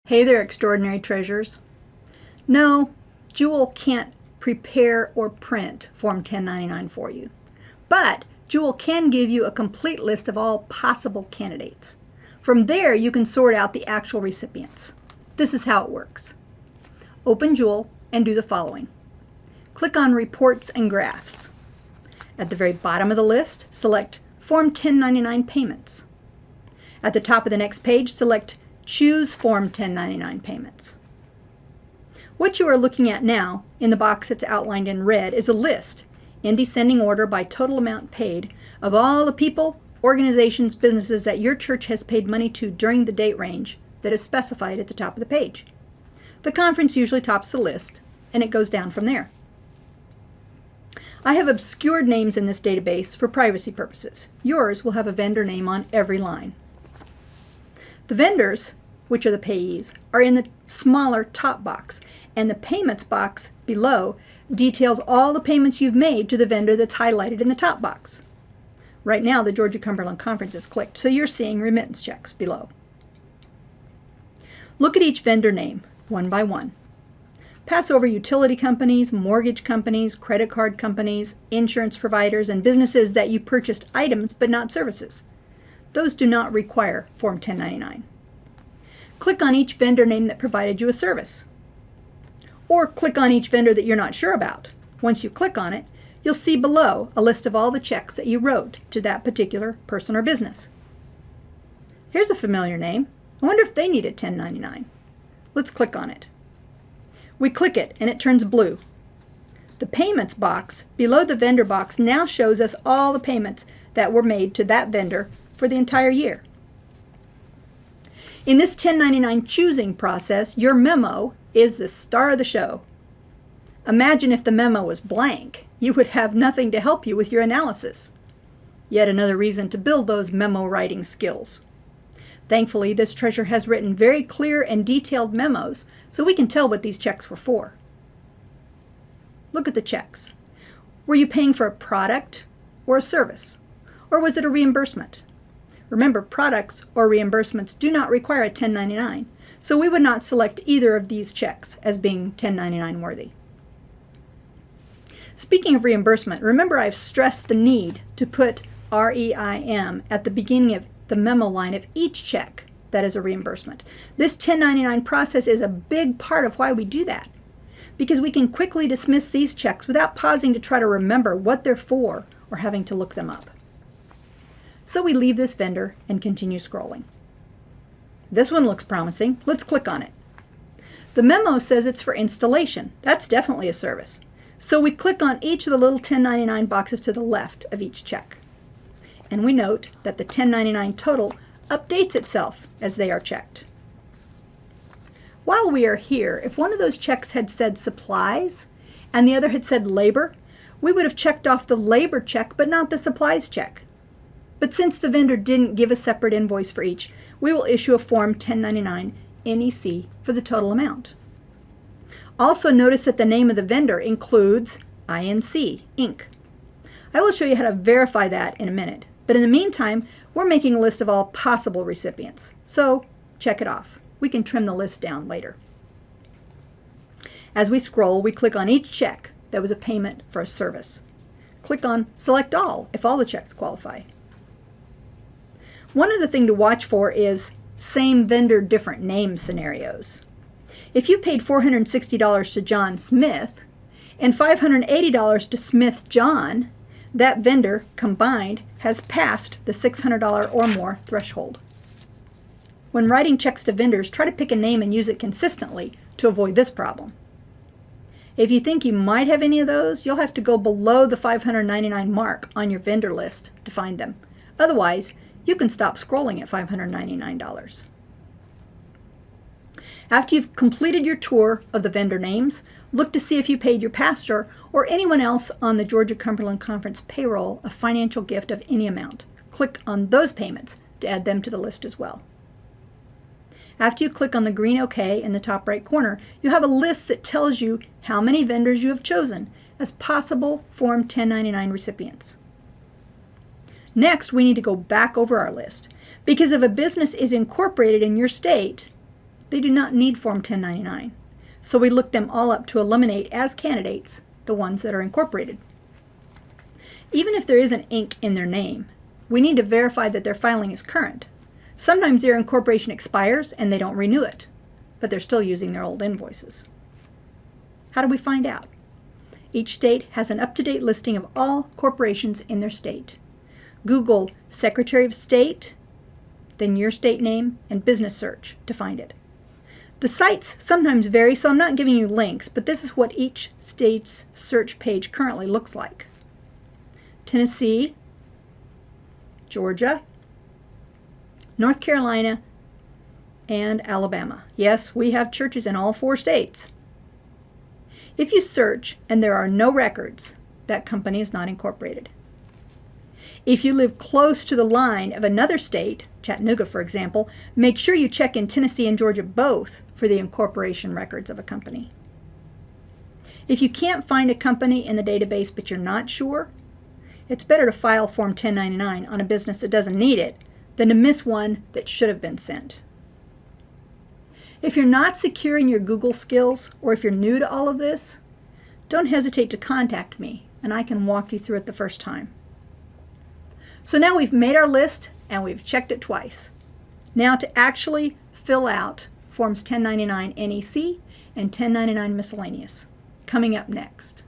Hey there, extraordinary treasures. No, Jewel can't prepare or print Form 1099 for you, but Jewel can give you a complete list of all possible candidates. From there, you can sort out the actual recipients. This is how it works. Open Jewel and do the following. Click on Reports and Graphs. At the very bottom of the list, select Form 1099 Payments. At the top of the next page, select Choose Form 1099 Payments. What you are looking at now, in the box that's outlined in red, is a list, in descending order by total amount paid, of all the people, organizations, businesses that your church has paid money to during the date range that is specified at the top of the page. The conference usually tops the list, and it goes down from there. I have obscured names in this database for privacy purposes. Yours will have a vendor name on every line. The vendors, which are the payees, are in the smaller top box, and the payments box below details all the payments you've made to the vendor that's highlighted in the top box. Right now, the Georgia-Cumberland Conference is clicked, so you're seeing remittance checks below. Look at each vendor name, one by one. Pass over utility companies, mortgage companies, credit card companies, insurance providers, and businesses that you purchased items but not services. Those do not require Form 1099. Click on each vendor name that provided you a service. Or click on each vendor that you're not sure about. Once you click on it, you'll see below a list of all the checks that you wrote to that particular person or business. Here's a familiar name. I wonder if they need a 1099. Let's click on it. We click it and it turns blue. The payments box below the vendor box now shows us all the payments that were made to that vendor for the entire year. In this 1099 choosing process, your memo is the star of the show. Imagine if the memo was blank. You would have nothing to help you with your analysis. Yet another reason to build those memo writing skills. Thankfully, this treasure has written very clear and detailed memos, so we can tell what these checks were for. Look at the checks. Were you paying for a product or a service? Or was it a reimbursement? Remember, products or reimbursements do not require a 1099, so we would not select either of these checks as being 1099 worthy. Speaking of reimbursement, remember I've stressed the need to put REIM at the beginning of the memo line of each check that is a reimbursement. This 1099 process is a big part of why we do that, because we can quickly dismiss these checks without pausing to try to remember what they're for or having to look them up. So we leave this vendor and continue scrolling. This one looks promising. Let's click on it. The memo says it's for installation. That's definitely a service. So we click on each of the little 1099 boxes to the left of each check. And we note that the 1099 total updates itself as they are checked. While we are here, if one of those checks had said supplies and the other had said labor, we would have checked off the labor check but not the supplies check. But since the vendor didn't give a separate invoice for each, we will issue a Form 1099 NEC for the total amount. Also notice that the name of the vendor includes INC, Inc. I will show you how to verify that in a minute, but in the meantime, we're making a list of all possible recipients, so check it off. We can trim the list down later. As we scroll, we click on each check that was a payment for a service. Click on Select All if all the checks qualify. One other thing to watch for is same vendor, different name scenarios. If you paid $460 to John Smith and $580 to Smith John, that vendor combined has passed the $600 or more threshold. When writing checks to vendors, try to pick a name and use it consistently to avoid this problem. If you think you might have any of those, you'll have to go below the $599 mark on your vendor list to find them. Otherwise, you can stop scrolling at $599. After you've completed your tour of the vendor names, look to see if you paid your pastor or anyone else on the Georgia-Cumberland Conference payroll a financial gift of any amount. Click on those payments to add them to the list as well. After you click on the green OK in the top right corner, you have a list that tells you how many vendors you have chosen as possible Form 1099 recipients. Next, we need to go back over our list, because if a business is incorporated in your state, They do not need Form 1099. So we looked them all up to eliminate as candidates the ones that are incorporated. Even if there isn't Inc. in their name, we need to verify that their filing is current. Sometimes their incorporation expires and they don't renew it, but they're still using their old invoices. How do we find out? Each state has an up-to-date listing of all corporations in their state. Google Secretary of State, then your state name, and business search to find it. The sites sometimes vary, so I'm not giving you links, but this is what each state's search page currently looks like. Tennessee, Georgia, North Carolina, and Alabama. Yes, we have churches in all 4 states. If you search and there are no records, that company is not incorporated. If you live close to the line of another state, Chattanooga for example, make sure you check in Tennessee and Georgia both for the incorporation records of a company. If you can't find a company in the database but you're not sure, it's better to file Form 1099 on a business that doesn't need it than to miss one that should have been sent. If you're not secure in your Google skills, or if you're new to all of this, don't hesitate to contact me and I can walk you through it the first time. So now we've made our list and we've checked it twice. Now to actually fill out Forms 1099 NEC and 1099 Miscellaneous, coming up next.